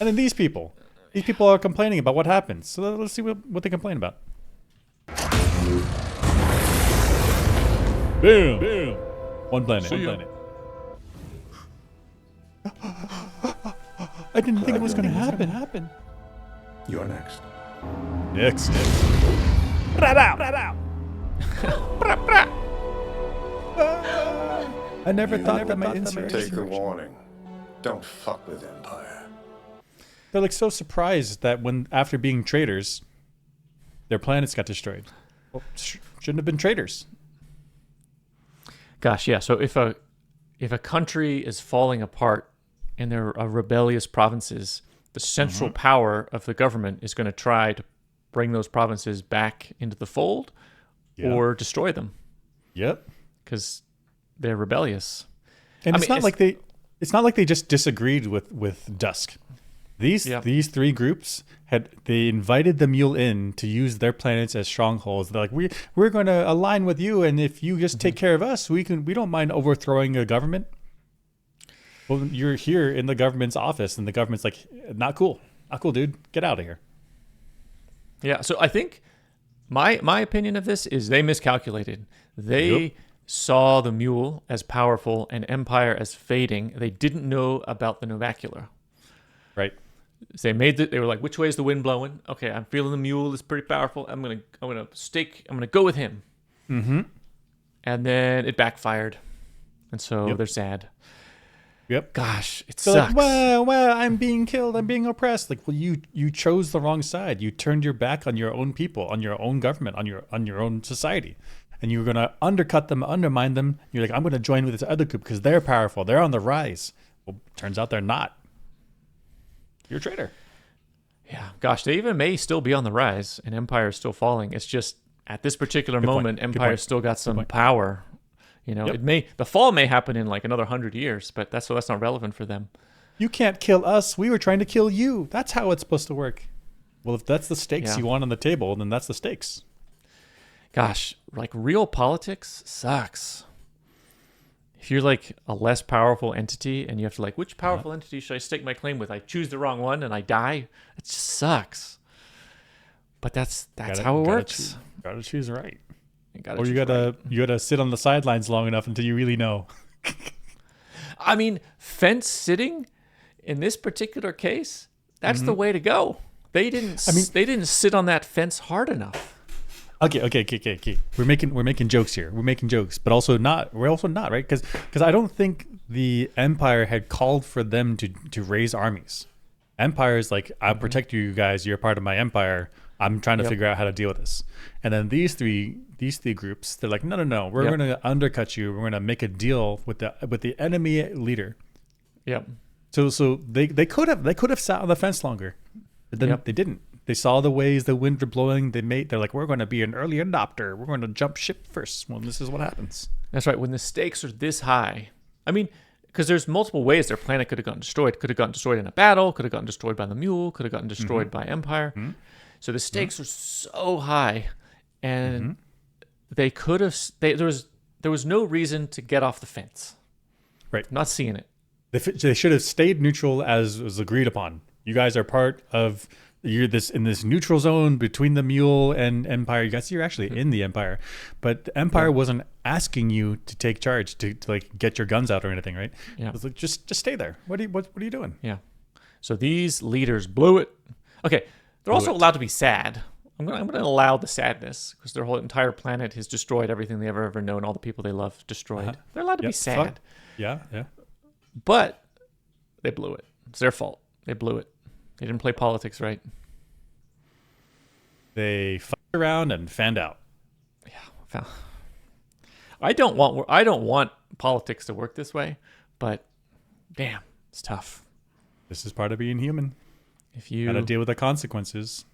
And then these people are complaining about what happens. So let's see what they complain about. Boom. Boom. One planet. One planet. I didn't think it was going to happen. You're next. Next. I never thought that my insurrection. Take a warning. Don't fuck with Empire. They're like so surprised that when after being traitors, their planets got destroyed. Well, shouldn't have been traitors. Gosh, yeah. So if a country is falling apart and there are rebellious provinces, the central power of the government is going to try to bring those provinces back into the fold or destroy them. Yep. Because they're rebellious. And it's not like they just disagreed with Dusk. These three groups they invited the Mule in to use their planets as strongholds. They're like, we're going to align with you, and if you just take care of us, we don't mind overthrowing a government. Well, you're here in the government's office, and the government's like, not cool, dude, get out of here. Yeah. So I think my opinion of this is they miscalculated. They saw the Mule as powerful and Empire as fading. They didn't know about the Novacular. Right. So they were like, which way is the wind blowing? Okay, I'm feeling the Mule is pretty powerful. I'm gonna go with him. Mm-hmm. And then it backfired, and so they're sad. Yep. Gosh, it so sucks. Like, well, I'm being killed. I'm being oppressed. Like, well, you chose the wrong side. You turned your back on your own people, on your own government, on your own society, and you were gonna undercut them, undermine them. You're like, I'm gonna join with this other group because they're powerful. They're on the rise. Well, turns out they're not. You're a traitor. Yeah. Gosh, they even may still be on the rise, and Empire is still falling. It's just at this particular moment, Empire's still got some power. You know, the fall may happen in like another 100 years, but that's not relevant for them. You can't kill us. We were trying to kill you. That's how it's supposed to work. Well, if that's the stakes you want on the table, then that's the stakes. Gosh, like real politics sucks. If you're like a less powerful entity and you have to like, which powerful entity should I stake my claim with? I choose the wrong one and I die. It just sucks. But that's how it works. Gotta choose right. You gotta sit on the sidelines long enough until you really know. I mean, fence sitting in this particular case, that's the way to go. They didn't sit on that fence hard enough. Okay. We're making jokes here. We're making jokes, but also not. We're also not, right? Because I don't think the Empire had called for them to raise armies. Empire is like, I'll protect you guys. You're part of my empire. I'm trying to figure out how to deal with this. And then these three groups, they're like, no. We're going to undercut you. We're going to make a deal with the enemy leader. Yep. So they could have sat on the fence longer, but then they didn't. They saw the ways the wind were blowing. They're like, we're going to be an early adopter. We're going to jump ship first. Well, this is what happens. That's right. When the stakes are this high, I mean, because there's multiple ways their planet could have gotten destroyed. Could have gotten destroyed in a battle. Could have gotten destroyed by the Mule. Could have gotten destroyed by Empire. Mm-hmm. So the stakes are so high, and they could have. There was no reason to get off the fence. Right. I'm not seeing it. They should have stayed neutral as was agreed upon. You guys are part of. You're in this neutral zone between the Mule and Empire. You guys, you're actually in the Empire, but the Empire wasn't asking you to take charge to like get your guns out or anything, right? Yeah. It was like just stay there. What are you doing? Yeah. So these leaders blew it. Okay, they're also allowed to be sad. I'm gonna allow the sadness because their whole entire planet has destroyed everything they've ever known. All the people they love destroyed. They're allowed to be sad. Fuck. Yeah. But they blew it. It's their fault. They blew it. They didn't play politics right. They fucked around and fanned out. Yeah. I don't want politics to work this way, but damn, it's tough. This is part of being human. If you gotta deal with the consequences.